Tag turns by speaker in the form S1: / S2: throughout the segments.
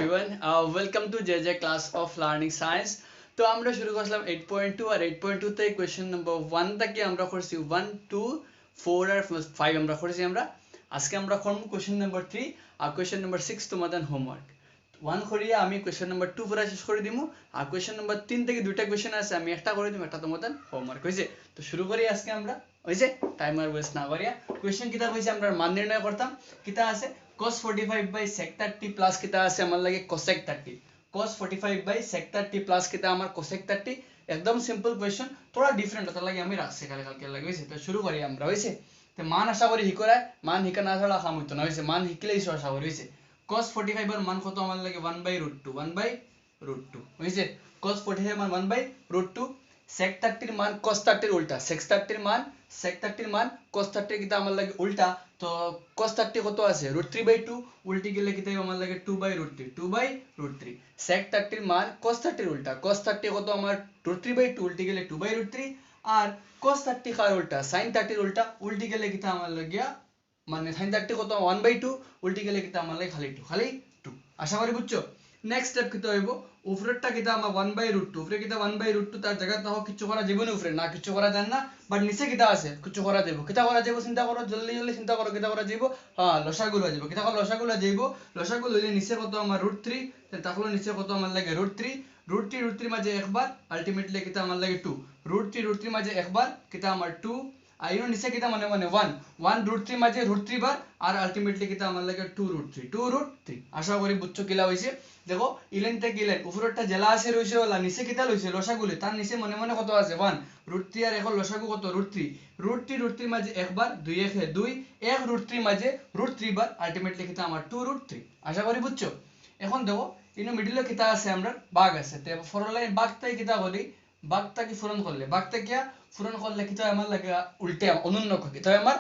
S1: everyone. Welcome to JJ class of learning science. তো আমরা শুরু করলাম 8.2 আর 8.2 তে কোশ্চেন নাম্বার 1 থেকে আমরা করছি 1 2 4 আর 5 আমরা করছি আমরা আজকে আমরা করব কোশ্চেন নাম্বার 3 আর কোশ্চেন নাম্বার 6 তোমাদের হোমওয়ার্ক 1 করিয়া আমি কোশ্চেন নাম্বার 2 পুরো শেষ করে দিমু আর কোশ্চেন নাম্বার 3 থেকে দুইটা কোশ্চেন আছে আমি একটা করে দিমু একটা তোমাদের হোমওয়ার্ক হইছে তো শুরু করি আজকে আমরা হইছে টাইমার ওয়েস্ট না করিয়া কোশ্চেন কিটা হইছে আমরা মান নির্ণয় করতাম কিটা আছে cos 45 by sec 30 plus किता আছে আমার লাগে cosec 30 cos 45 by sec 30 plus किता আমার cosec 30 একদম সিম্পল কোশ্চেন থোড়া ডিফারেন্ট ওটা লাগে আমি রাখছি কালকে লাগে হইছে তো শুরু করি আমরা হইছে তো মান আশা করি হিকরায় মান হিকা না ছাড়া কাম হইতো না হইছে মান হিকলেই আশা করি হইছে cos 45 এর মান কত আমার লাগে 1/√2 হইছে cos 45 এর মান 1/√2 sec 30 এর মান cos 30 এর উল্টা sec 30 এর মান sec 30 এর মান cos 30 কিতা আমার লাগে উল্টা তো cos 30 কত আছে √3/2 উল্টি গেলে কিতা আমার লাগে 2/√3 sec 30 এর মান cos 30 এর উল্টা cos 30 কত আমার √3/2 উল্টি গেলে 2/√3 আর cos 30 কার উল্টা sin 30 এর উল্টা উল্টি গেলে কিতা আমার লাগিয়া মানে sin 30 কত 1/2 উল্টি গেলে কিতা আমার লাগে খালি 2 আশা করি বুঝছো নেক্সট স্টেপ কিতা হইব উপরেরটা কিতা আমার 1/√2 উপরে কিতা 1/√2 তার জায়গা তাও কিছু করা যাবে না উপরে না কিছু করা যায় না বাট নিচে কিতা আছে কিছু করা যাবে কিতা করা যাবে চিন্তা করো জলদি চিন্তা করো কিতা করা যাবে হ্যাঁ লসাগু লওয়া যাবে কিতা করো লসাগু লওয়া যাবে লসাগু লইলে নিচে কত আমার √3 তাহলে নিচে কত আমার লাগে √3 মাঝে একবার আলটিমেটলি কিতা আমার লাগে 2 √3 মাঝে একবার কিতা আমার 2 আর ইনো নিচে কিতা মানে 1 √3 মাঝে √3 বার আর আলটিমেটলি কিতা আমার লাগে 2√3 আশা করি বুঝছো কিলা হইছে দেখো ইলেন থেকে ইলেন উপরেরটা জেলা আছে রইছে ওলা নিচে কিতা লইছে লসাগুলে তার নিচে মনে কত আছে 1 √3 আর এখন লসাগু কত √3 মাঝে একবার 2 1 2 1 √3 মাঝে √3 বার আলটিমেটলি কিতা আমার 2√3 আশা করি বুঝছো এখন দেখো ইনো মিডলে কিতা আছে আমরা বাঘ আছে তে ফরলাই বাঘটাই কিতা করি বাঘটা কি পূরণ করলে বাঘটা কি পূরণ করলে কিতা আমার লাগে উল্টে অনন্য কয় কিতা আমার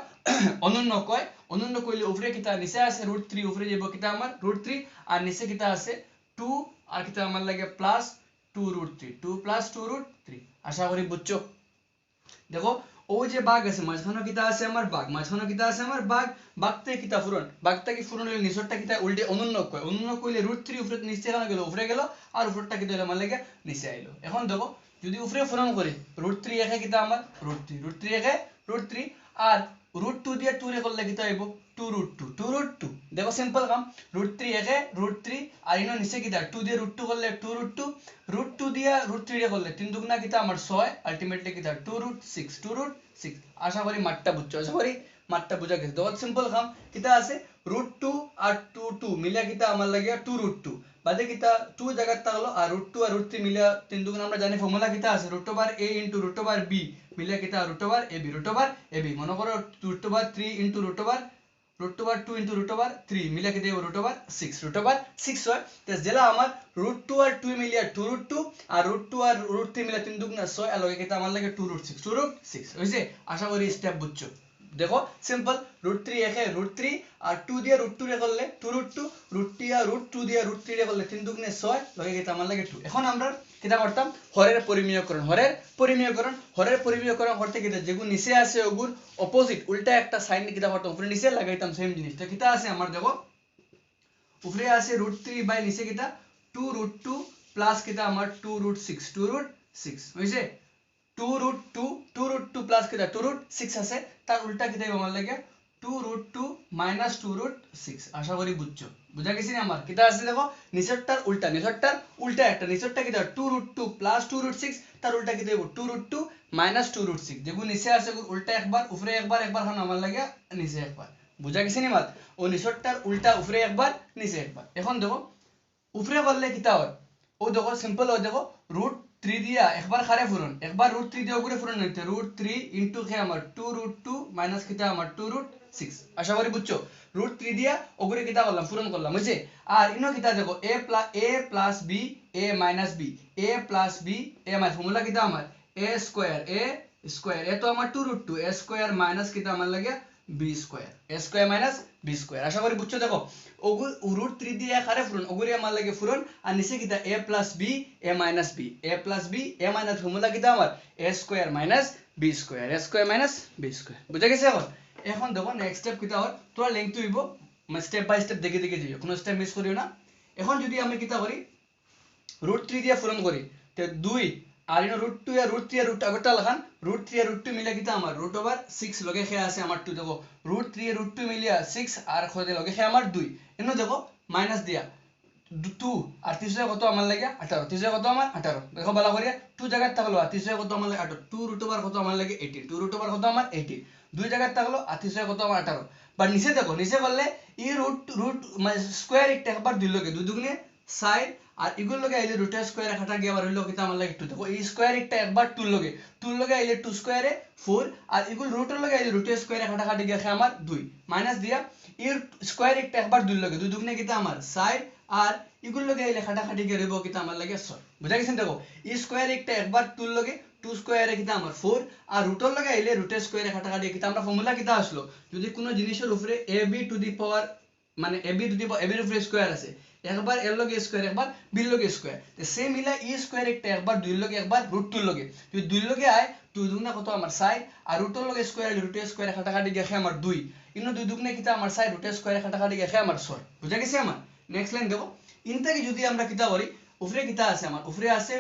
S1: অনন্য কইলে উপরে কিতা নিচে আছে √3 উপরে যাব কিতা আমার √3 আর নিচে কিতা আছে 2 আর কিতা আমার লাগে প্লাস 2√3 2 প্লাস 2√3 আশা করি বুঝছো দেখো ওই যে বাঘ আছে মাঝখানে কিতা আছে আমার বাঘ মাঝখানে কিতা আছে আমার বাঘতে কিতা ফুরন বাঘটা কি ফুরন হইলে নিচরটা কিতা উল্টে অনন্য কইলে √3 উপরে নিচে কেন গেল উপরে গেল আর উপরটা কিতা হলো আমার লাগে নিচে আইলো এখন দেখো যদি উপরে ফুরন করি √3 একে কিতা আমার √3 একে √3 আর √2 দিয়ে 2 রে করলে কিতা হইব 2√2 দেখো সিম্পল কাম √3 একে √3 আর ইনো নিচে কিতা 2 দিয়ে √2 করলে 2√2 দিয়ে √3 রে করলে 3 দুগুণা কিতা আমার 6 আলটিমেটলি কিতা 2√6 আশা করি মাঠটা বুঝছো আশা করি মাঠটা বুঝা গেছে দেখো সিম্পল কাম কিতা আছে √2 আর 2 মিলা কিতা আমার লাগে 2√2 বাদে কিতা 2 জায়গা থাকলো আর √2 আর √3 মিলা 3 দুগুণ আমরা জানি ফর্মুলা কিতা আছে √a * √b মিলা কিতা √ab মনে করো √3 * √2 * √3 মিলা কিতা √6 হয় তো জেলা আমার √2 আর 2 মিলিয়া 2√2 আর √2 আর √3 মিলা 3 দুগুণ 6 আর লগে কিতা আমার লাগে 2√6 হইছে আশা করি স্টেপ বুঝছো দেখো সিম্পল √3 একে √3 আর 2 দিয়ে √2 রে করলে 2√2 √3 আর √2 দিয়ে √3 রে করলে 3 দুগুণে 6 লগে কিতা আমার লাগে 2 এখন আমরা কিতা করতাম হরের পরিমেয়করণ করতে কিতা যেগুলো নিচে আছে ওগুর অপোজিট উল্টা একটা সাইন কিতা করতাম উপরে নিচে লাগাইতাম সেম জিনিস তো কিতা আছে আমার দেখো উপরে আছে √3 বাই নিচে কিতা 2√2 প্লাস কিতা আমার 2√6 হইছে 2√2 প্লাস কিতা 2√6 আছে তার উল্টা কিতা আমার লাগে 2√2 মাইনাস 2√6 আশা করি বুঝছো বুঝা গেছে না আমার কিতা আছে দেখো নিচেরটার উল্টা একটা নিচেরটা কিতা 2√2 প্লাস 2√6 তার উল্টা কিতা হইব 2√2 মাইনাস 2√6 যেগুলো নিচে আছে উল্টা একবার উপরে একবার খান আমার লাগে নিচে একবার বুঝা গেছে না মাত ও নিচেরটার উল্টা উপরে একবার নিচে একবার এখন দেখো উপরে করলে কিতা হয় ও দেখো সিম্পল হয় দেখো √3 দিয়া একবার খারে ফুরন একবার √3 দিয়ে উপরে ফুরন নিতে √3 ইনটু কে আমার 2√2 মাইনাস কিতা আমার 2√6 আশা করি বুঝছো √3 দিয়া উপরে কিতা করলাম ফুরন করলাম বুঝছে আর ইনো কিতা দেখো a plus b a minus b a plus b a minus formula কিতা আমার a স্কয়ার a তো আমার 2√2 a স্কয়ার মাইনাস কিতা আমার লাগে b square a square minus b square আশা করি বুঝছো দেখো ওগু √3 দিয়ে খারে ফুরন ওগুরি আমার লাগে ফুরন আর নিচে কিতা a plus b a minus b a plus b a minus formula কিতা আমার a square minus b square a square minus b square বুঝা গেছে এখন দেখো নেক্সট স্টেপ কিতা হয় তোরা লেংথ হইব মানে স্টেপ বাই স্টেপ দেখে যাইও কোনো স্টেপ মিস করিও না এখন যদি আমি কিতা করি √3 দিয়ে পূরণ করি তে 2 আর ইনো √2 আর √3 আর √2 আগরটা লাখান √3 আর √2 মিলে কিতা আমার √6 লগে খেয়া আছে আমার 2 দেখো √3 আর √2 মিলিয়া 6 আর খদে লগে খেয়া আমার 2 এনো দেখো মাইনাস দিয়া 2 আর 3 কত আমার লাগে 18 3 কত আমার 18 দেখো ভালো করিয়া 2 জায়গা থাকলো আর 3 কত আমার লাগে 18 2 কত আমার লাগে 18 2 কত আমার 18 2 জায়গা থাকলো আর 3 কত আমার 18 বা নিচে দেখো নিচে করলে ই রুট মানে স্কয়ার একটা একবার 2 লগে 2 দুগুণে 6 আর ইগুলো লগে আইলে রুটের স্কয়ারে কাটা গিয়ে আবার হইলো কিতা আমার লাগে 2 দেখো এই স্কয়ার একটা একবার 2 লগে আইলে 2 স্কয়ারে 4 আর ইগুলো রুটের লগে আইলে রুটের স্কয়ারে কাটা কাটি গিয়ে আমার 2 মাইনাস দিয়া এর স্কয়ার একটা একবার 2 লগে 2 দুগুণে কিতা আমার 6 আর ইগুলো লগে আইলে কাটা কাটি গিয়ে রইব কিতা আমার লাগে 6 বুঝা গেছেন দেখো এই স্কয়ার একটা একবার 2 লগে 2 স্কয়ারে কিতা আমার 4 আর রুটের লগে আইলে রুটের স্কয়ারে কাটা কাটি কিতা আমরা ফর্মুলা কিতা আসলো যদি কোনো জিনিসের উপরে ab টু দি পাওয়ার মানে ab to the power ab এর উপরে স্কয়ার আছে একবার এর লগে স্কয়ার একবার বি লগে স্কয়ার তে সেম মিলা ই স্কয়ার একটা একবার 2 লগে একবার √2 লগে যদি 2 লগে আয় 2 দুগুণা কত আমার 6 আর √2 লগে স্কয়ার √2 স্কয়ারে কাটা কাটি গিয়ে আমার 2 ইনো 2 দুগুণে কিতা আমার 6 √2 স্কয়ারে কাটা কাটি গিয়ে আমার 6 বুঝা গেছে আমার নেক্সট লাইন দেখো ইনটাকে যদি আমরা কিতা করি উপরে কিতা আছে আমার উপরে আছে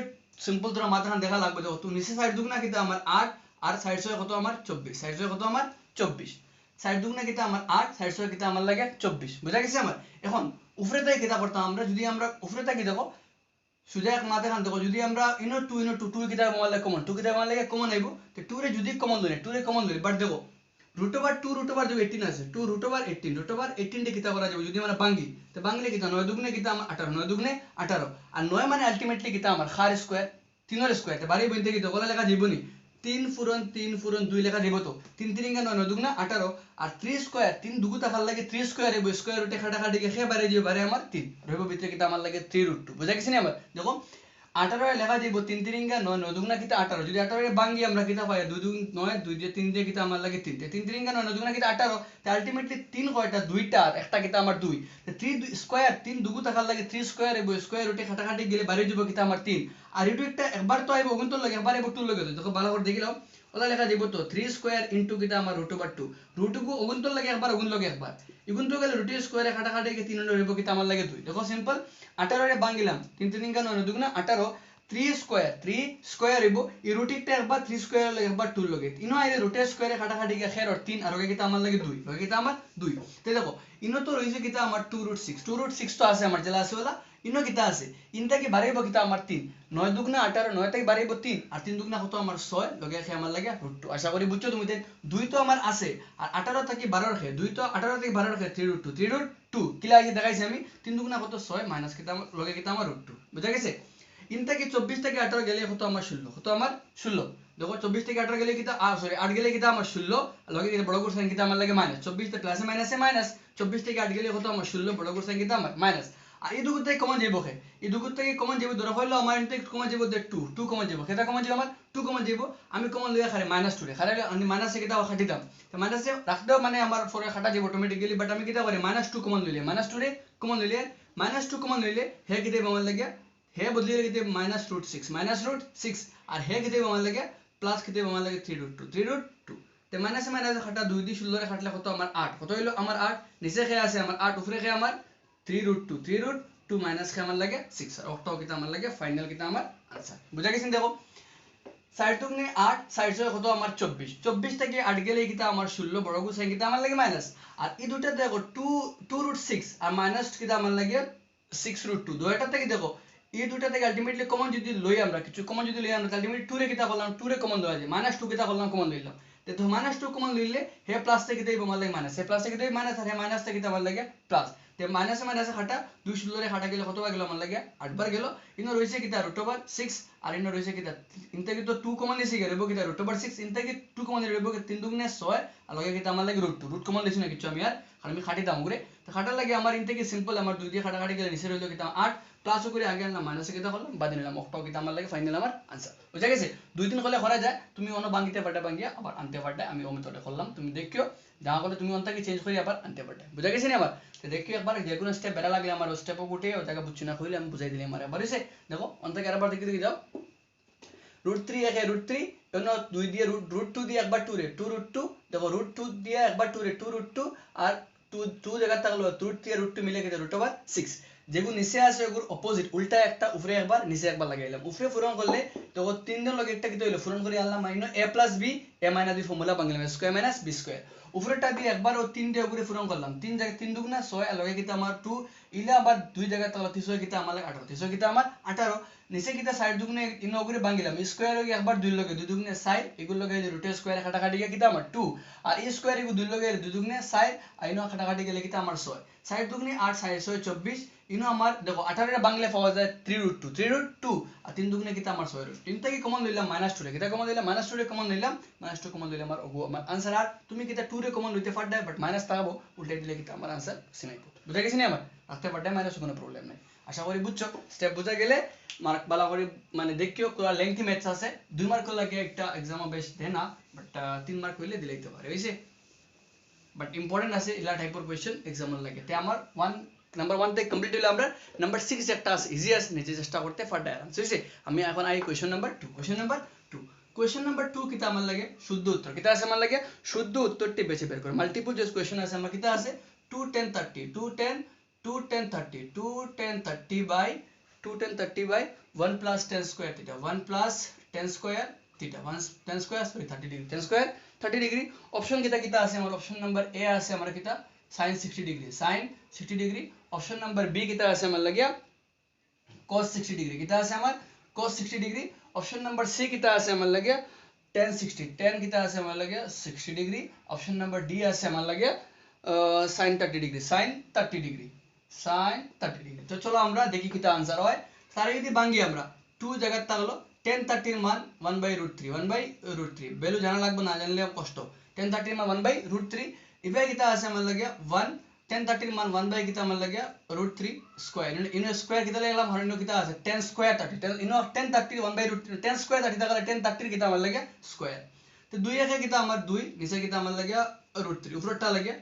S1: সিম্পল তোরা মাথাখান দেখা লাগবে দেখো তুই নিচে সাইড দুগুণা কিতা আমার 8 আর সাইড 6 কত আমার 24 সাইড 6 কত আমার 24 সাইড দুগুণা কিতা আমার 8 সাইড 6 কিতা আমার লাগে 24 বুঝা গেছে আমার এখন উপরে তাই কিতা করতাম আমরা যদি আমরা উপরে তাই দেখো সুজা এক মাথা খান দেখো যদি আমরা ইনো 2 কিতা আমার লাগে কমন 2 কিতা আমার লাগে কমন আইবো তো 2 রে যদি কমন লই 2 রে কমন লই বাট দেখো √2 যে 18 আছে 2 √18 তে কিতা করা যাবে যদি আমরা ভাঙি তো ভাঙলে কিতা 9 দুগুণে কিতা আমার 18 9 দুগুণে 18 আর 9 মানে আলটিমেটলি কিতা আমার খার স্কয়ার 3 এর স্কয়ার তে বাড়ি বইতে কি দগলা লেখা যাইবনি 3 ফুরন 2 লেখা যাব তো 3 3 9 9 দুগুণা 18 আর 3 স্কয়ার 3 দুগু তাকার লাগে 3 স্কয়ার এব স্কয়ার রুটে খাটা খাটি কে বাড়ি যাবে বাড়ি আমার 3 রইব ভিতরে কিতা আমার লাগে 3√2 বুঝা গেছে নি আমার দেখো 18 এ লেখা যাইব 3 3 9 9 দুগুণা কিতা 18 যদি 18 এর ভাঙি আমরা কিতা পাই 2 2 9 2 দিয়ে 3 দিয়ে কিতা আমার লাগে 3 তে 3 3 9 9 দুগুণা কিতা 18 তে আলটিমেটলি 3 কয়টা দুইটা আর একটা কিতা আমার 2 তে 3 স্কয়ার 3 দুগু তাকার লাগে 3 স্কয়ার এব স্কয়ার রুটে খাটা খাটি গেলে বাড়ি যাব কিতা আমার 3 আর এটু একটা একবার তো আইব অগুন্তর লাগে একবার আইব 2 লাগে দেখো ভালো করে দেখিলাও ওলা লেখা যাইব তো 3 স্কয়ার ইনটু কিতা আমার √2 √2 অগুন্তর লাগে একবার অগুন লাগে একবার ইগুন তো গেলে রুট স্কয়ারে কাটা কাটি কে 3 রইব কিতা আমার লাগে 2 দেখো সিম্পল 18 রে ভাঙিলাম 3 3 9 9 দুগুণা 18 3 স্কয়ার হইব এই রুটিকটা একবার 3 স্কয়ার লাগে একবার 2 লগে ইনো আইলে রুটের স্কয়ারে কাটা কাটি কে খের 3 আর ওকে কিতা আমার লাগে 2 লগে কিতা আমার 2 তে দেখো ইনো তো রইছে কিতা আমার 2√6 তো আছে আমার জেলা আছে ওলা ইনো কিতা আছে ইনটা কি বাড়াইব কিতা আমার 3 9 দুগুণা 18 9 থেকে বাড়াইব 3 আর 3 দুগুণা কত আমার 6 লগে খে আমার লাগে √2 আশা করি বুঝছো তুমি 2 তো আমার আছে আর 18 থেকে 12 রাখে 2 তো 18 থেকে 12 রাখে 3√2 কিলা আছে দেখাইছি আমি 3 দুগুণা কত 6 মাইনাস কিতা আমার লগে কিতা আমার √2 বুঝা গেছে ইনটাকে 24 থেকে 18 গেলে কত আমার 16 কত আমার 16 দেখো 24 থেকে 18 গেলে কিতা সরি 8 গেলে কিতা আমার 16 লগে কিতা বড় কোর সাইন কিতা আমার লাগে মাইনাস 24 তে প্লাসে মাইনাসে মাইনাস 24 থেকে 8 গেলে কত আমার 16 বড় কোর সাইন কিতা আমার মাইনাস আর এই দুগুতে কমন যাইব কে এই দুগুত থেকে কমন যাইব ধরা হইলো আমার ইনটেক কমন যাইব 2 কমন যাইব কেটা কমন যাইব আমার 2 কমন যাইব আমি কমন লইয়া খারে -2 রে খারে আমি মাইনাসে কিতা খাটি দাম তো মাইনাসে রাখ দাও মানে আমার পরে খাটা যাইব অটোমেটিক্যালি বাট আমি কিতা করি -2 কমন লইলে -2 রে কমন লইলে -2 কমন লইলে হে কিতা আমার লাগে हे बदली किती -√6 আর হে কিती আমার লাগে প্লাস কিती আমার লাগে 3√2 তে মাইনাস মাইনাস খাটা 2 দি 16 রে খাটলে কত আমার 8 কত হইলো আমার 8 নিচে খে আছে আমার 8 উপরে খে আমার 3√2 মাইনাস খে আমার লাগে 6 আর অক্টাও কিতা আমার লাগে ফাইনাল কিতা আমার आंसर বুঝা গেছেন দেখো সাইড টুকনে 8 সাইড সহ কত আমার 24 থেকে 8 গেলে কিতা আমার 16 বড় গু সাইন কিতা আমার লাগে মাইনাস আর এই দুটো দেখো 2√6 আর মাইনাস কিতা আমার লাগে 6√2 দুইটা থেকে দেখো এই দুটো থেকে আলটিমেটলি কমন যদি লই আমরা কিছু কমন যদি লই আমরা আলটিমেটলি 2 রে কিতা করলাম 2 রে কমন দেওয়া যায় -2 কিতা করলাম কমন লইলাম তো -2 কমন লইলে হে প্লাস থেকে দেব আমার লাগে মাইনাস হে প্লাস থেকে দেব মাইনাস আর হে মাইনাস থেকে আমার লাগে প্লাস তে মাইনাসে মাইনাসে খাটা 2 16 রে খাটা গেলে কত বার গেল আমার লাগে 8 বার গেল ইনো রইছে কিতা √6 আর ইনো রইছে কিতা ইনতে কি তো 2 কমন লিসি গেলবো কিতা √6 ইনতে কি 2 কমন লইবো কি 3 দুগুণে 6 আর লগে কিতা আমার লাগে √2 রুট কমন লিসি না কিছু আমি আর আমি খাটি দাম করে তো খাটার লাগে আমার ইনতে কি সিম্পল আমার 2 দিয়ে খাটা খাটি গেলে নিচে রইলো কিতা 8 প্লাস করে আগে না মাইনাসে কিতা করলাম বাদ নিলাম অক্টাও কিতা আমার লাগে ফাইনাল আমার आंसर বুঝা গেছে 2 3 করলে করা যায় তুমি অন্য বাঙ্গিতে পারটা বাঙ্গিয়া আবার আনতে পারটা আমি ও মেথডে করলাম তুমি দেখিও যা করে তুমি অনটাকে চেঞ্জ করে আবার আনতে পারটা বুঝা গেছে নি আবার তো দেখিও একবার যে কোনো স্টেপ বেরা লাগলে আমার স্টেপও গুটে ও জায়গা বুঝছি না কইলে আমি বুঝাই দিলে আমার আবার এসে দেখো অনটাকে আরেকবার দেখি যাও √3 একে √3 এন 2 দিয়ে √2 দিয়ে একবার 2 রে 2√2 দেখো √2 দিয়ে একবার 2 রে 2√2 আর 2 জায়গা থাকলো √3 আর √2 মিলে কেটে √6 যেগুলো নিচে আছে ওগুলো অপোজিট উল্টা একটা উপরে একবার নিচে একবার লাগাইলাম উপরে পূরণ করলে তো তিনজন লগে একটা কিতা হইলো পূরণ করে আনলাম minus a plus b a minus b formula বাংলাম স্কয়ার মাইনাস b স্কয়ার উপরেটা দিয়ে একবার ও তিনটে উপরে পূরণ করলাম তিন জায়গা তিন দুগুণা 6 আর লগে কিতা আমার 2 ইলা আবার দুই জায়গা তাহলে 300 কিতা আমার 18 300 কিতা আমার 18 নিচে কিতা সাইড দুগুণে ইন উপরে বাংলাম স্কয়ার হয়ে একবার দুই লগে দুই দুগুণে 6 এগুলো লগে রুট স্কয়ার কাটাকাটি গিয়ে কিতা আমার 2 আর এই স্কয়ার এগুলো দুই লগে দুই দুগুণে 6 আইনো কাটাকাটি গেলে কিতা আমার 6 সাইড দুগুণে 8 6 6 24 ইনো আমার দেখো 18 এর বাংলা পাওয়া যায় 3√2 আর 3 দুগুণে কিতা আমার 6 √2 তিনটা কি কমন লইলাম -2 রে কিতা কমন লইলাম -2 রে কমন লইলাম -2 কমন লইলাম আমার আমার आंसर আর তুমি কিতা 2 রে কমন লইতে পারডা বাট মাইনাস তাকাবো উল্টাই দিলে কিতা আমার आंसर সিনাইবো বুঝা গেছে নি আমার রাখতে পারডা মাইনাস কোনো প্রবলেম নাই আশা করি বুঝছো স্টেপ বুঝা গেলে মার্ক বালা করে মানে দেখিও কোলা লেংথি ম্যাথস আছে 2 মার্ক লাগে একটা एग्जाम বেশ দেয় না বাট 3 মার্ক হইলে দিলাইতে পারে হইছে বাট ইম্পর্টেন্ট আছে ইলা টাইপের কোশ্চেন एग्जाम লাগে তে আমার 1 নাম্বার 1 তে কমপ্লিট হলো আমরা নাম্বার 6 একটা আছে ইজি আছে নিচে চেষ্টা করতে পারডা আরাম হইছে আমি এখন I question number 2 question number 2 কিতা আমার লাগে শুদ্ধ উত্তর কিতা আছে আমার লাগে শুদ্ধ উত্তরটি বেছে বের করে মাল্টিপল চয়েস কোশ্চেন আছে আমার কিতা আছে 2 10 30 2 10 2 10 30 2 10 30 by 1 plus 10 square theta 1 plus 10 square theta 1 10 square sorry 30 degree 10 square 30 degree option কিতা কিতা আছে আমার অপশন নাম্বার এ আছে আমার কিতা sin 60 degree sin 60 degree option number B কিতা আছে আমার লাগিয়া cos 60 degree কিতা আছে আমার cos 60 degree option number C কিতা আছে আমার লাগিয়া tan 60 tan কিতা আছে আমার লাগিয়া 60 degree অপশন নাম্বার ডি আছে আমার লাগিয়া sin 30 degree sin 30 degree sin 30 degree তো চলো আমরা দেখি কিতা आंसर হয় সারে যদি ভাঙি আমরা 2 জায়গা থাকলো tan 30 এর মান 1/√3 ভ্যালু জানা লাগবে না জানলে কষ্ট tan 30 এর মান 1/√3 ইবে কিতা আছে আমার লাগিয়া 1 tan 30 এর মান 1 বাই কিতা আমার লাগিয়া √3 স্কয়ার ইনো স্কয়ার কিতা লাগলাম হরন্য কিতা আছে tan স্কয়ার 30 tan ইনো tan 30 1/√3 tan স্কয়ার 30 টাকা tan 30 কিতা আমার লাগিয়া স্কয়ার তো 2 একে কিতা আমার 2 নিচে কিতা আমার লাগিয়া √3 উপরটা লাগিয়া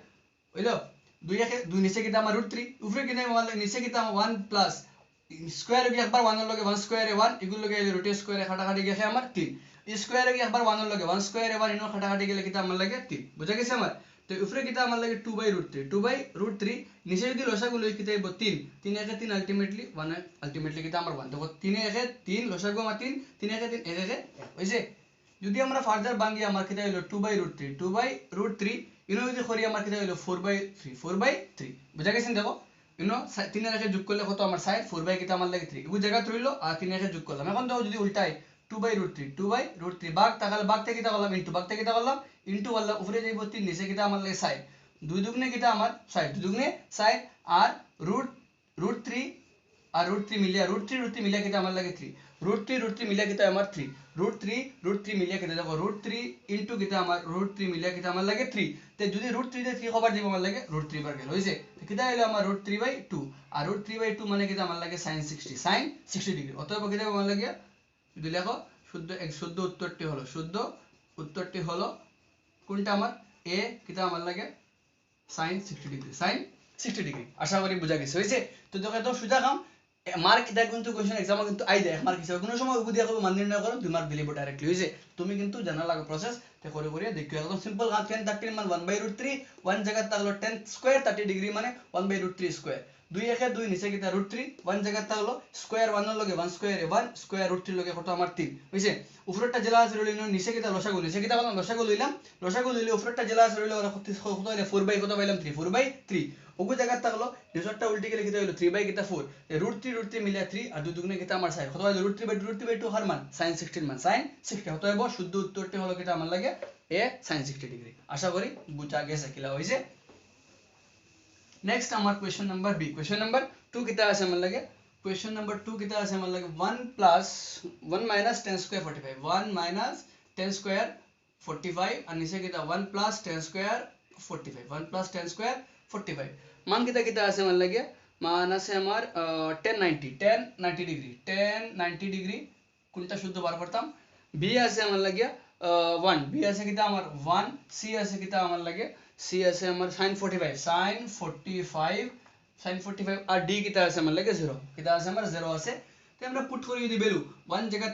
S1: হইলো 2 একে 2 নিচে কিতা আমার √3 উপরে কিতা আমার নিচে কিতা আমার 1 প্লাস স্কয়ার কি একবার 1 এর লগে 1 স্কয়ারে 1 এগুলো লগে √3 স্কয়ারে কাটাকাটি গেছে আমার 3 স্কয়ারে কি একবার 1 এর লগে 1 স্কয়ারে 1 ইনো কাটাকাটি গেলে কিতা আমার লাগে 3 বুঝা গেছে আমার তো উপরে কিতা আমার লাগে 2/√3 নিচে যদি লসাগু লই কিতা হইব 3 3 একে 3 আলটিমেটলি 1 আলটিমেটলি কিতা আমার 1 দেখো 3 একে 3 লসাগু আমার 3 3 একে 3 1 একে হইছে যদি আমরা ফার্দার ভাঙি আমার কিতা হইলো 2/√3 ইনো যদি করি আমার কিতা হইলো 4/3 বুঝা গেছেন দেখো ইনো 3 এর একে যোগ করলে কত আমার 6 4 কিতা আমার লাগে 3 এই জায়গা রইলো আর 3 এর একে যোগ করলাম এখন দেখো যদি উল্টাই 2/√3 ভাগ তাহলে ভাগ থেকে কিতা করলাম ইনটু ভাগ থেকে কিতা করলাম ইনটু বললাম উপরে যাইব 3 নিচে কিতা আমার লাগে 6 2 দুগুণে কিতা আমার 6 2 দুগুণে 6 আর √3 আর √3 মিলিয়া কিতা আমার লাগে 3 √3 মিলিয়া কিতা আমার 3 √3 মিলিয়া কিতা দেখো √3 ইনটু কিতা আমার √3 মিলিয়া কিতা আমার লাগে 3 তে যদি √3 দিয়ে 3 কবার দিব আমার লাগে √3 বার গেল হইছে তো কিতা হইলো আমার √3/2 আর √3/2 মানে কিতা আমার লাগে sin 60 ডিগ্রি অতএব কিতা আমার লাগে যদি লেখো শুদ্ধ উত্তরটি হলো কোনটা আমার এ কিতা আমার লাগে sin 60 ডিগ্রি আশা করি বুঝা গেছে হইছে তো দেখো তো সুজা কাম মার্ক এটা কিন্তু কোশ্চেন एग्जाम কিন্তু আই যায় মার্ক হিসাবে কোনো সময় উপদি করব মান নির্ণয় করো 2 মার্ক দিলেব ডাইরেক্টলি হইছে তুমি কিন্তু জানা লাগে প্রসেস তে করে করে দেখিও একদম সিম্পল কাজ 10 30 মান 1/√3 1 জায়গা থাকলো 10 স্কয়ার 30 ডিগ্রি মানে 1/√3 স্কয়ার 2 একে 2 নিচে কিতা √3 1 জায়গা থাকলো স্কয়ার 1 এর লগে 1 স্কয়ারে 1 স্কয়ার √3 লগে কত আমার 3 হইছে উপরেরটা জেলা আছে রইলো নিচে কিতা লসাগু নিচে কিতা বললাম লসাগু লইলে উপরেরটা জেলা আছে রইলো ওরা কত হইলো 4 কত পাইলাম 3 ওগু জায়গা থাকলো নিচেরটা উল্টে গেলে কিতা হইলো 3 কিতা 4 √3 মিলিয়া 3 আর 2 দুগুণে কিতা আমার 6 কত হইলো √3/2 হার মান sin 60 মান sin 60 হতো হইব শুদ্ধ উত্তরটি হলো কিতা আমার লাগে এ sin 60 ডিগ্রি আশা করি বুঝা গেছে কিলা হইছে নেক্সট আমার question number B question number 2 কিতা আছে আমার লাগে কোশ্চেন নাম্বার 2 কিতা আছে আমার লাগে 1 plus 1 minus 10 square 45 1 minus 10 square 45 আর নিচে কিতা 1 plus 10 square 45 1 plus 10 square 45 মান কিতা কিতা আছে আমার লাগে মান আছে আমার 1090 ডিগ্রি কোনটা শুদ্ধ বার করতাম বি আছে আমার লাগে 1 বি আছে কিতা আমার 1 সি আছে কিতা আমার লাগে সি আছে আমার sin 45 আর ডি কিতা আছে আমার লাগে 0 কিতা আছে আমার 0 আছে তো আমরা পুট করি যদি ভ্যালু 1 জায়গা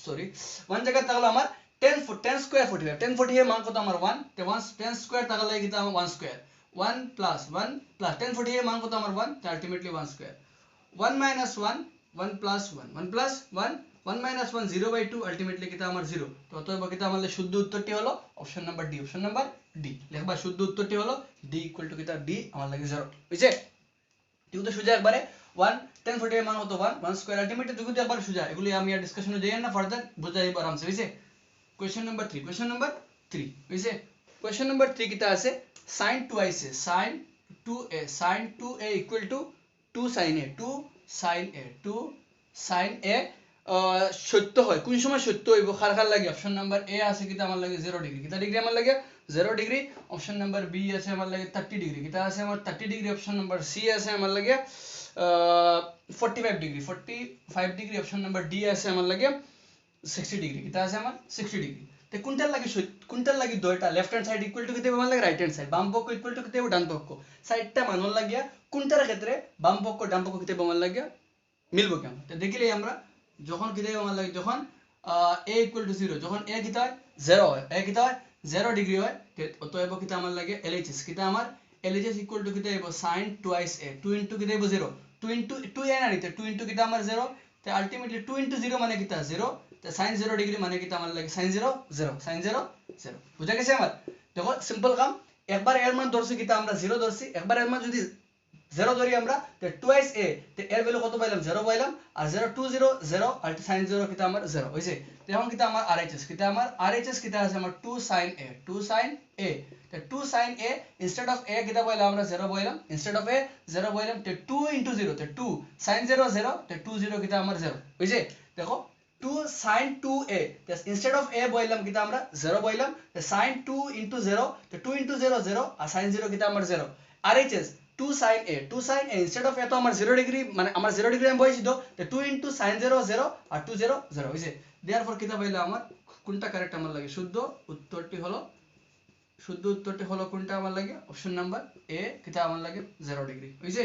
S1: সরি 1 জায়গা থাকলো আমার 10 square 45 10 40 এর মান কত আমার 1 তে 1 10 স্কয়ার থাকলে কিতা আমার 1 স্কয়ার 1 plus 1048 মান কত আমার 1, তো ultimately 1 square. 1 minus 1 1 plus 1 1 plus 1 1 minus 1 0/2 ultimately কিটা আমার 0। তো অতএব কিটা আমাদের শুদ্ধ উত্তরটি হলো option number D. Option number D লিখবা, শুদ্ধ উত্তরটি হলো ডি ইকুয়াল টু কিটা ডি আমার লাগে 0 হইছে। ঠিক তো সোজা একবারে 1 1048 মান কত 1 1 স্কয়ার আলটিমেটলি দুটো একবার সোজা, এগুলি আমি আর ডিসকাশনে যাই না, ফার্দার বুঝা যাবে আরামসে হইছে। কোশ্চেন নাম্বার 3 হইছে। কোশ্চেন নাম্বার 3 কিটা আছে sin 2a sin 2a equal to 2 sin a 2 sin a সত্য হয়, কোন সময় সত্য হইব খার খার লাগে। অপশন নাম্বার এ আছে কিটা আমার লাগে 0 ডিগ্রি, কিটা ডিগ্রি আমার লাগে 0 ডিগ্রি। অপশন নাম্বার বি আছে আমার লাগে 30 ডিগ্রি, কিটা আছে আমার 30 ডিগ্রি। অপশন নাম্বার সি আছে আমার লাগে 45 ডিগ্রি। অপশন নাম্বার ডি আছে আমার লাগে 60 ডিগ্রি, কিটা আছে আমার 60 ডিগ্রি। তে কোনটার লাগি দুইটা left hand side equal to কিতে আমার লাগে রাইট হ্যান্ড সাইড, বাম পক্ষ ইকুয়াল টু কিতে ডান পক্ষ। সাইডটা মানন লাগিয়া কোনটার ক্ষেত্রে বাম পক্ষ ডান পক্ষ কিতে আমার লাগিয়া মিলবো কেমন। তো দেখিলে আমরা যখন কিতে আমার লাগে যখন a ইকুয়াল টু 0, যখন a কিটা হয় 0 হয়, a কিটা হয় 0 ডিগ্রি হয়, অতএব কিটা আমার লাগে LHS, কিটা আমার LHS ইকুয়াল টু কিতে হইব sin twice a 2 ইনটু কিতে হইব 0 2 ইনটু 2 a না নিতে 2 ইনটু কিটা আমার 0, তে আলটিমেটলি 2 ইনটু 0 মানে কিটা 0, তে sin 0 ডিগ্রি মানে কিটা আমার লাগে sin 0 0 বুঝা গেছে আমার। দেখো সিম্পল কাম, একবার এর মান ধরছি কিটা আমরা 0 ধরছি, একবার এর মান যদি 0 ধরি আমরা, তে টুয়াইস a, তে এর ভ্যালু কত পাইলাম 0 পাইলাম, আর 0 2 0 0 আর sin 0 কিটা আমার 0 হইছে। তো এখন কিটা আমার RHS, কিটা আমার RHS কিটা আছে আমার 2 sin a তে 2 sin a instead of a কিটা পাইলাম আমরা 0 পাইলাম, ইনস্টেড অফ a 0 পাইলাম, তে 2 ইনটু 0 তে 2 sin 0 0 তে 2 0 কিটা আমার 0 হইছে। দেখো 2 sin 2a, তে ইনস্টেড অফ a পাইলাম কিটা আমরা 0 পাইলাম, তে sin 2 ইনটু 0 তে 2 ইনটু 0 0 আর sin 0 কিটা আমার 0। RHS 2 sin a instead of a তো আমার 0 ডিগ্রি, মানে আমার 0 ডিগ্রি আমি বসাই দাও, তে 2 ইনটু sin 0 0 আর 2 0 0 হইছে। देयरफॉर কিটা পাইলা আমার কোনটা কারেক্ট আমার লাগে, শুদ্ধ উত্তরটি হলো কোনটা আমার লাগে অপশন নাম্বার এ, কিটা আমার লাগে 0 ডিগ্রি হইছে।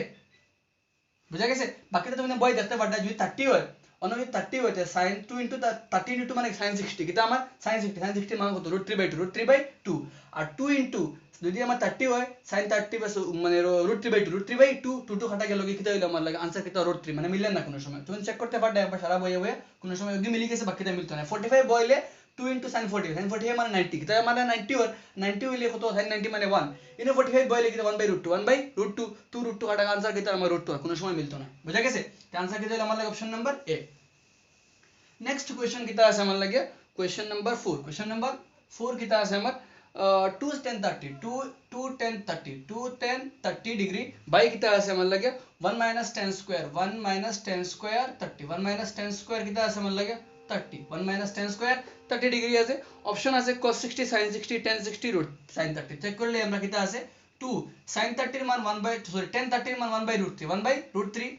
S1: বুঝা গেছে। বাকিটা তুমি বই দেখতে পারতা, যদি 30 হয় অন্য যদি 30 হইতে sin 2 ইনটু 30 ইনটু মানে sin 60, কিটা আমার sin 60 মান কত √3/2 আর 2 ইনটু যদি আমার 30 হয় sin 30 মানে √3/2 2 কাটা গেল কি কিটা হইলো আমার লাগে आंसर কিটা √3, মানে মিললে না কোনো সময়। তুমি চেক করতে পারতা একবার সারা বইয়ে কোনো সময় যদি মিলি গেছে বাকিটা মিলতো না। 45 বইলে 2 ইনটু sin 45 মানে 90, কিটা মানে 90 হয়, 90 হইলে কত sin 90 মানে 1 ইনটু 45 বইলে কিটা 1/√2 2 কাটা आंसर কিটা আমার √2 কোনো সময় মিলতো না। বুঝা গেছে। তো आंसर কিটা হলো আমার লাগে option number A. Next question कितना আছে আমার লাগে क्वेश्चन नंबर 4 कितना আছে আমার 2 10 30 ডিগ্রি বাই কিটা আছে আমার লাগে 1 - 10 স্কয়ার 1 - 10 স্কয়ার 30 1 - 10 স্কয়ার কিটা আছে আমার লাগে 30 1 - 10 স্কয়ার 30 ডিগ্রি আছে। অপশন আছে cos 60 sin 60 tan 60 root sin 30, check করলে আমরা কিটা আছে 2 sin 30 এর মান 10 30 এর মান 1/√3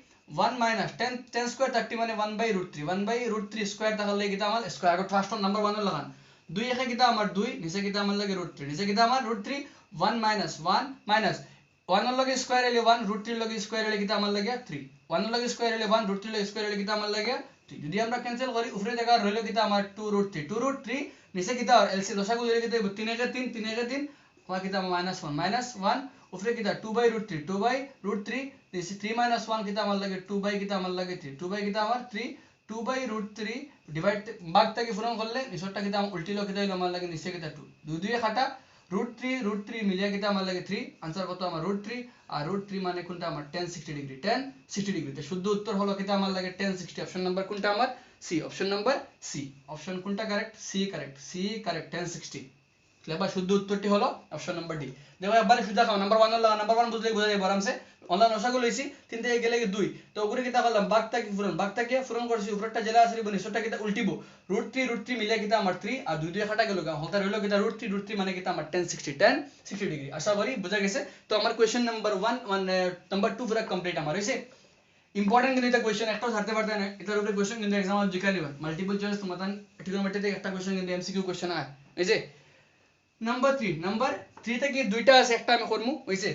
S1: 1 minus 10 square 30 মানে 1/√3 স্কয়ার তাহলে কিটা আমার স্কয়ার আগে ফার্স্ট নাম্বার 1 লাগান 2 একে কিটা আমার 2 নিচে কিটা আমার লাগে √3 নিচে কিটা আমার √3 1 minus 1 এর লগে স্কয়ার হলে 1 √3 এর লগে স্কয়ার হলে কিটা আমার লাগে 3 1 এর লগে স্কয়ার হলে 1 √3 এর লগে স্কয়ার হলে কিটা আমার লাগে 3 যদি আমরা ক্যান্সেল করি উপরে জায়গা রইল কিটা আমার 2√3 নিচে কিটা এলসি দশাগু ধরে কিটা 3 একে 3 আমার কিটা -1 উপরে কিটা 2/√3 নিচে 3 - 1 কিটা আমার লাগে 2 কিটা আমার লাগে 3 2 কিটা আমার 3 2/√3 ডিভাইড ভাগ থেকে পূরণ করলে নিচেরটা কিটা উল্টিলো কিটা হইলো আমার লাগে নিচে কিটা 2 2 এ কাটা √3 মিলিয়ে কিটা আমার লাগে 3 आंसर কত আমার √3 আর √3 মানে কোনটা আমার 10 60 ডিগ্রি 10 60 ডিগ্রি। তো শুদ্ধ উত্তর হলো কিটা আমার লাগে 10 60। অপশন নাম্বার কোনটা আমার C, option number C. Option কোনটা কারেক্ট সি কারেক্ট 10 60। ক্লিয়ার, শুদ্ধ উত্তরটি হলো অপশন নাম্বার ডি। দেখো একবারে সুজা খাও নাম্বার 1 লাগা নাম্বার 1 বুঝলে বোঝা যাবে আরামসে। অনলাইন নসাগু লইছি 3 থেকে গেলে 2 তো উপরে কিটা করলাম বাগটাকে পূরণ করছি উপরেরটা জেলা আসলে নিচেরটা কিটা উল্টিবো √3 মিলে কিটা আমার 3 আর 2 2 কাটা গেল হলতা রইলো কিটা √3 মানে কিটা আমার 10 60 ডিগ্রি। আশা করি বোঝা গেছে। তো আমার কোশ্চেন নাম্বার 1 মানে নাম্বার 2 পুরো কমপ্লিট আমার হইছে। ইম্পর্টেন্ট কিন্তু এটা কোশ্চেন একটাও ছাড়তে পারতে না, এটার উপরে কোশ্চেন কিন্তু एग्जाम জিকালি হয় মাল্টিপল চয়েস সমাধান ট্রিগোনোমেট্রি থেকে একটা কোশ্চেন কিন্তু এমসিকিউ কোশ্চেন হয় এই যে নাম্বার 3 থেকে দুইটা আছে একটা আমি করমু হইছে।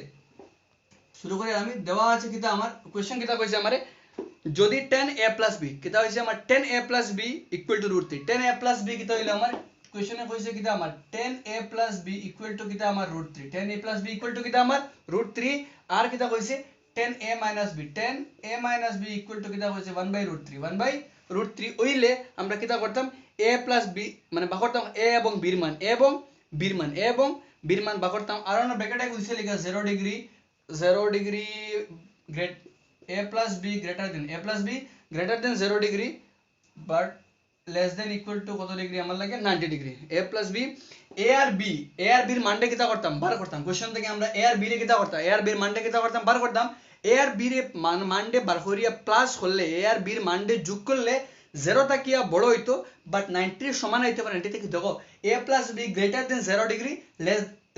S1: শুরু করে আমি দেওয়া আছে কিটা আমার কোশ্চেন কিটা কইছে আমারে যদি 10a + b কিটা হইছে আমার 10a + b = √3 10a + b কিটা হইলো আমার কোশ্চেনে কইছে কিটা আমার 10a + b = কিটা আমার √3 10a + b = কিটা আমার √3 আর কিটা কইছে 10a - b 10a - b = কিটা কইছে 1/√3 1/√3 হইলে আমরা কিটা করতাম a + b মানে বা করতাম a এবং b এর মান a এবং b এর মান বা করতাম আর আমরা ব্র্যাকেটে কইছে লিখা 0 degree great a + b greater than 0 degree but less than equal to কত ডিগ্রি আমার লাগে 90 ডিগ্রি a + b a আর b এর মানটা কিটা করতাম বার করতাম কোশ্চেন থেকে আমরা a আর b এর কিটা করতাম a আর b এর মানটা কিটা করতাম বার করতাম a আর b এর মানটা বার করিয়া প্লাস করলে a আর b এর মানটা যোগ করলে 0 তাকিয়া বড় হইতো বাট 90 এর সমান হইতে পারে 90 থেকে দেখো a + b greater than 0 degree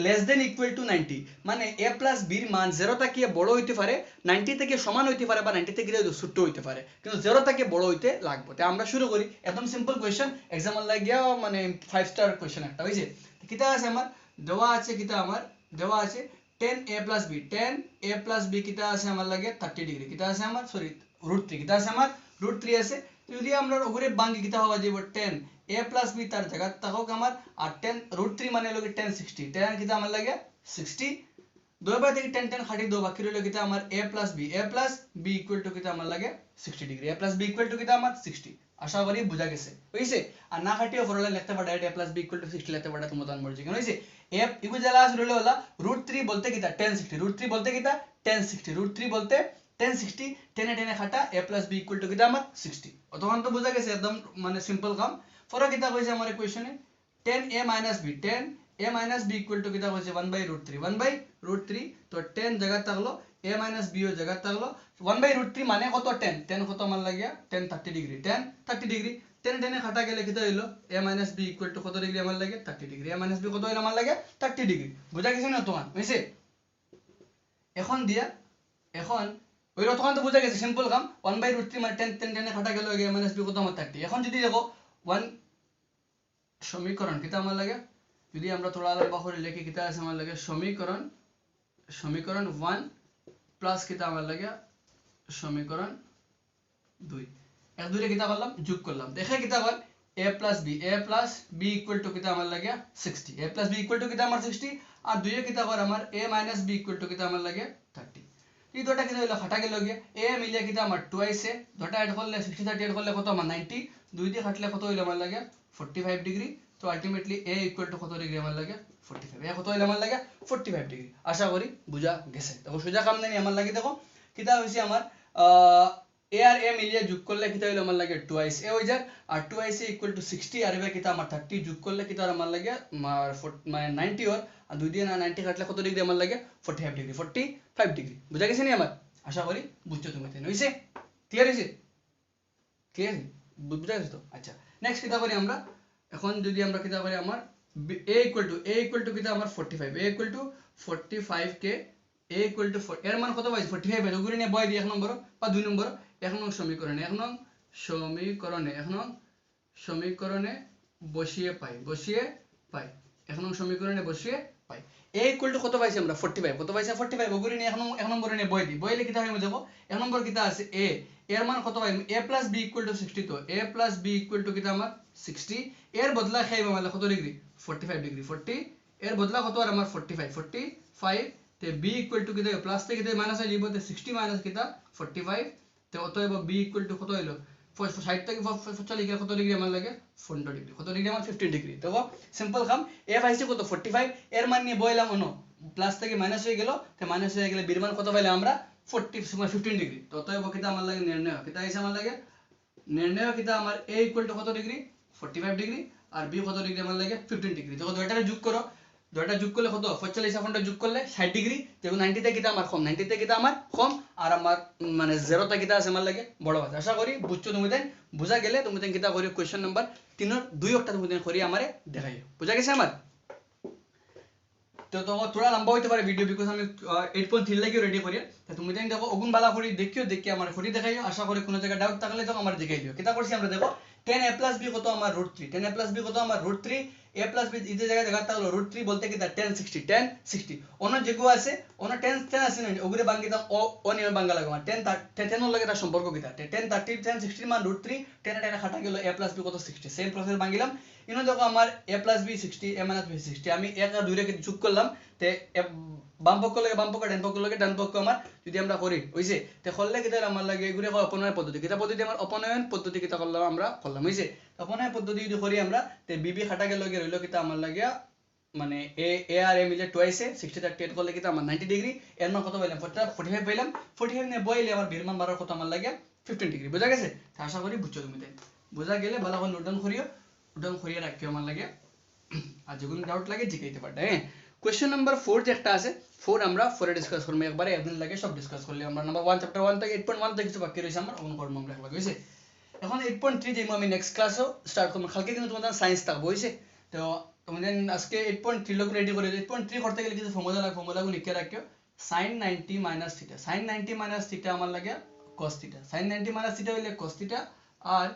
S1: less than equal to 90 মানে a + b এর মান 0 তাকিয়া বড় হইতে পারে 90 থেকে সমান হইতে পারে বা 90 থেকে ছোট হইতে পারে কিন্তু 0 থেকে বড় হইতে লাগবে তাই আমরা শুরু করি একদম সিম্পল কোশ্চেন एग्जांपल লাগিয়া মানে 5 স্টার কোশ্চেন একটা হইছে কিটা আছে আমার দেওয়া আছে কিটা আমার দেওয়া আছে 10a + b 10a + b কিটা আছে আমার লাগে 30 ডিগ্রি কিটা আছে আমার সরি √3 কিটা আছে আমার √3 আছে যদি আমরা ওপরে বাঙ্গি কিটা হওয়া যাব 10 a + b তার জায়গা থাকুক আমার আর 10 √3 মানে হলো 10 60 10 কিটা আমার লাগে 60 দুই বাই থেকে 10 10 কাটি দাও বাকি রইলো কিটা আমার a + b = কিটা আমার লাগে 60 ডিগ্রি a + b = কিটা আমার 60 আশা করি বুঝা গেছে হইছে আর না কাটিও ফরলে লিখতে পারো ডাইরেক্ট a + b = 60 লিখতে পারো তোমাদের মর্জি কেন হইছে a ইকুয়াল জালা রইলো হলো √3 বলতে কিটা 10 60 √3 বলতে কিটা 10 60 √3 বলতে 10 60 10 10 কাটা a + b = কিটা আমার 60 অতক্ষণ তো বুঝা গেছে একদম মানে সিম্পল কাম ফর কিটা কইছে আমার কোশ্চেনে 10a - b 10a - b = কিটা কইছে 1/√3 1/√3 তো 10 জায়গা থাকলো a - b ও জায়গা থাকলো 1/√3 মানে কত 10 10 কত আমার লাগিয়া 10 30 ডিগ্রি 10 30 ডিগ্রি 10 10 কাটা গেলে কিটা হইলো a - b = কত ডিগ্রি আমার লাগে 30 ডিগ্রি a - b কত হইলো আমার লাগে 30 ডিগ্রি বুঝা গেছে না তোমার হইছে এখন দিয়া এখন ওই তখন তো বুঝা গেছে সিম্পল কাম 1/√3 মানে 10 10 10 কাটা গেল a - b কত আমার 30 এখন যদি দেখো 1 সমীকরণ কিটা আমার লাগে যদি আমরা থোড়া লম্বা করে লিখি কিটা আছে আমার লাগে সমীকরণ 1 প্লাস কিটা আমার লাগে সমীকরণ 2 এক দুইটা কিটা করলাম যোগ করলাম দেখে কিটা বল a + b = কিটা আমার লাগে 60 a + b = কিটা আমার 60 আর দুইয়ে কিটা কর আমার a - b = কিটা আমার লাগে 30 এই দুটো কিটা হইলো ফাটা গেল গিয়ে a মিলিয়ে কিটা আমার 2 আইছে দুটো এড করলে 60 30 এড করলে কত আমার 90 দুই দিয়ে কাটলে কত হইলো আমার লাগে 45 ডিগ্রি তো আলটিমেটলি a = কত ডিগ্রি আমার লাগে 45 কত হইলো আমার লাগে 45 ডিগ্রি আশা করি বুঝা গেছে দেখো সোজা কাম নাই আমার লাগে দেখো কিটা হইছে আমার a আর a মিলিয়ে যোগ করলে কিটা হইলো আমার লাগে 2a হই যায় আর 2a = 60 আর এবার কিটা আমার 30 যোগ করলে কিটা আমার লাগে মানে 90 আর দুই দিয়ে না 90 কাটলে কত ডিগ্রি আমার লাগে 45 ডিগ্রি 45 ডিগ্রি বুঝা গেছে নি আমার আশা করি বুঝছো তুমি তাই হইছে ক্লিয়ার হইছে ক্লিয়ার বুঝা গেছে তো আচ্ছা নেক্সট কিটা করি আমরা এখন যদি আমরা কিটা করি আমার a = কিটা আমার 45 a = 45 কে a = এর মান কত পাইছি 45 এর ওগুলো নিয়ে বয় দি এক নম্বর বা দুই নম্বর এক নং সমীকরণে সমীকরণে বসিয়ে পাই এক নং সমীকরণে বসিয়ে পাই a = কত পাইছি আমরা 45 কত পাইছি 45 ওগুলো নিয়ে এক নম্বরে নিয়ে বয় দি বইলে কিটা হয় দেখো এক নম্বর কিটা আছে a এর মান কত পাই a + b = 60 তো a + b = কিটা আমার 60 এর বদলা খাইব মানে কত ডিগ্রি 45 ডিগ্রি 40 এর বদলা কত আর আমার 45 তে b = কিটা প্লাস থেকে কিটা মাইনাস হয়ে যাবে তে 60 মাইনাস কিটা 45 তে অতএব b = কত হইলো 60 থেকে 45 গেলে কত ডিগ্রি আমার লাগে 15 ডিগ্রি কত ডিগ্রি আমার 15 ডিগ্রি দেখো সিম্পল কাম a পাইছে কত 45 এর মান নিয়ে বইলাম অন্য প্লাস থেকে মাইনাস হয়ে গেল তে মাইনাস হয়ে গেলে b এর মান কত পাইলাম আমরা 15 ডিগ্রি তো অতএব কিটা আমার লাগে নির্ণয় কিটা আইছে আমার লাগে নির্ণয় কিটা আমার a = কত ডিগ্রি 45 ডিগ্রি আর b কত ডিগ্রি আমার লাগে 15 ডিগ্রি দেখো দুইটারে যোগ করো দুইটা যোগ করলে কত 45 ঘন্টা যোগ করলে 60 ডিগ্রি দেখো 90 তে কিটা আমার কম 90 তে কিটা আমার কম আর আমার মানে 0 তে কিটা আছে আমার লাগে বড় আছে আশা করি বুঝছো তুমি দেন বুঝা গেলে তুমি দেন কিটা করি কোশ্চেন নাম্বার 3 এর দুই একটা তুমি দেন করি আমারে দেখাইও বুঝা গেছে আমার তো তোমার থোড়া লম্বা হইতে পারে ভিডিও বিকজ আমি 8.3 লাগিও রেডি করি তো তুমি দেন দেখো ওগুন বালা করি দেখিও আমার করি দেখাইও আশা করি কোনো জায়গা ডাউট থাকলে তো আমার দেখাই দিও কিটা করছি আমরা দেখো 10a + b কত আমার √3 10a + b কত আমার √3 a + b এই জায়গায় দেখা থাকলো √3 বলতে কি 10 60 অন্য যেগুলো আছে অন্য 10 10 আছে না ওগুরে বাঙ্গি দাও ও নিয়ম বাঙ্গা লাগা 10 10 এর লগে তার সম্পর্ক কিটা 10 30 10 60 মান √3 10 এটা খাটা গেল a + b কত 60 সেম প্রসেস বাঙ্গিলাম ইনো দেখো আমার a plus b 60 a minus b 60 আমি 1 আর 2 রে যোগ করলাম তে বাম পক্ষ লাগে বাম পক্ষ ডান পক্ষ লাগে ডান পক্ষ আমার যদি আমরা করি হইছে তে করলে কিটা আমার লাগে এগুলো অপনয়ন পদ্ধতি কিটা পদ্ধতি আমার অপনয়ন পদ্ধতি কিটা করলাম আমরা করলাম হইছে অপনয়ন পদ্ধতি যদি করি আমরা তে bb খাটা গেল লগে রইলো কিটা আমার লাগে মানে a আর a মিলে টুয়াইসে 60 30 8 করলে কিটা আমার 90 ডিগ্রি এর মান কত পাইলাম 45 পাইলাম 45 নে বইলে আমার বীর মান বাড়ার কত আমার লাগে 15 ডিগ্রি বুঝা গেছে আশা করি বুঝছো তুমি তাই বুঝা গেলে ভালো করে নোট ডাউন করিও নোট ডাউন করিয়ে রাখিও আমার লাগে আর যখন ডাউট লাগে জিজ্ঞাইতে পারবে হ্যাঁ কোশ্চেন নাম্বার 4 যে একটা আছে 4 আমরা 4 এ ডিসকাস করব একবারে একদিন লাগে সব ডিসকাস করলে আমরা নাম্বার 1 চ্যাপ্টার 1 থেকে 8.1 থেকে কিছু বাকি রইছে আমার অন করব আমরা একবার হইছে এখন 8.3 যেমন আমি নেক্সট ক্লাসও স্টার্ট করব কালকে কিন্তু তোমাদের সায়েন্স থাকবে হইছে তো তোমাদের আজকে 8.3 লোক রেডি করে 8.3 করতে গেলে কিছু ফর্মুলাগুলো লিখে রাখিও sin 90 minus theta sin 90 minus theta আমার লাগে cos theta sin 90 minus theta হইলে cos theta আর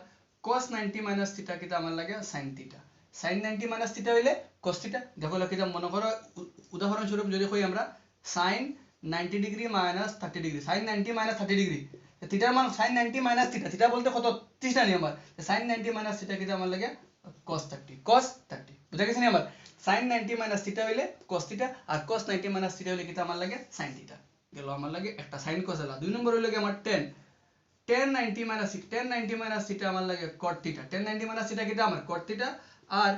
S1: cos 90 minus theta কিটা আমার লাগে sin theta sin 90 minus theta হইলে cos theta দেখো কিটা মনে করো উদাহরণ স্বরূপ যদি কই আমরা sin 90 degree minus 30 degree sin 90 minus 30 degree থিটার মান sin 90 minus theta থিটা বলতে কত 30 না নি আমার sin 90 minus theta কিটা আমার লাগে cos 30 বুঝা গেছে নি আমার sin 90 minus theta হইলে cos theta আর cos 90 minus theta হইলে কিটা আমার লাগে sin theta গেল আমার লাগে একটা sin cos এলা দুই নম্বর হইলো কি আমার tan 90 minus theta আমার লাগে cot theta tan 90 minus theta কিটা আমার cot theta আর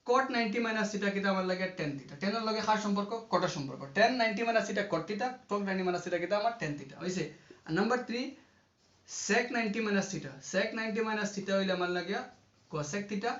S1: cot 90 minus theta কিটা আমার লাগে tan theta tan এর লগে কার সম্পর্ক cot এর সম্পর্ক tan 90 minus theta cot theta cot 90 minus theta কিটা আমার tan theta হইছে আর number 3 sec 90 minus theta sec 90 minus theta হইলে আমার লাগে cosec theta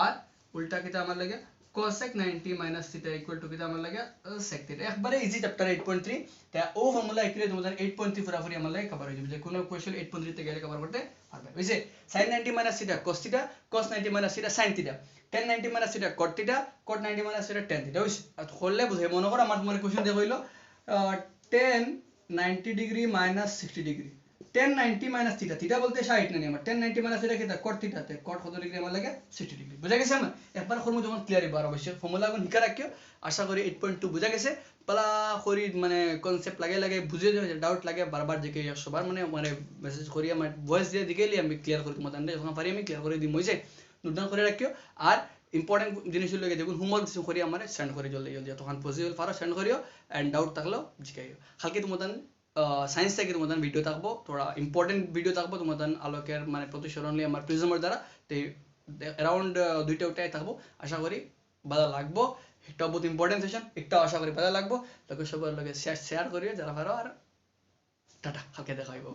S1: আর উল্টা কিটা আমার লাগে cosec 90 minus theta equal to কিটা আমার লাগে sec theta একবারে ইজি চ্যাপ্টার 8.3 তা ও ফর্মুলা একটু তোমাদের 8.3 পুরোপুরি আমার লাগে কভার হয়ে যাবে যে কোনো কোশ্চেন 8.3 তে গেলে কভার করতে পারবে বুঝছে sin 90 minus theta cos theta cos 90 minus theta sin theta tan 90 minus theta cot theta cot 90 minus theta tan theta বুঝছ আর করলে বুঝে মনে করো আমার তোমার কোশ্চেন দেখো হইলো tan 90 degree minus 60 degree tan 90 minus theta theta বলতে 60 না নি আমার tan 90 minus theta কিটা cot theta তে cot কত ডিগ্রি আমার লাগে 60 ডিগ্রি বুঝা গেছে আমার একবার করব যখন ক্লিয়ার হইবার অবশ্যই ফর্মুলাগুলো লিখে রাখিও আশা করি 8.2 বুঝা গেছে পালা করি মানে কনসেপ্ট লাগে বুঝে যাবে ডাউট লাগে বারবার জিকে সবার মানে মেসেজ করি আমার ভয়েস দিয়ে দিকেলি আমি ক্লিয়ার করি তোমাদের যখন পারি আমি ক্লিয়ার করে দিই হইছে নোট ডাউন করে রাখিও আর ইম্পর্টেন্ট জিনিস লাগে দেখুন হোমওয়ার্ক করি আমার সেন্ড করে জলদি তখন পসিবল পারো সেন্ড করিও এন্ড ডাউট থাকলেও জিকাইও কালকে তোমাদের সায়েন্স থেকে তোমাদের ভিডিও থাকবো তোরা ইম্পর্টেন্ট ভিডিও থাকবো তোমাদের আলোকের মানে প্রতিসরণলি আমার প্রিজমের দ্বারা তো অ্যারাউন্ড দুইটা ওটাই থাকবো আশা করি ভালো লাগবো একটা বহুত ইম্পর্টেন্ট সেশন একটা আশা করি ভালো লাগবো লোকে সবার লগে শেয়ার করিও যারা পারো আর টাটা কালকে দেখা হইব।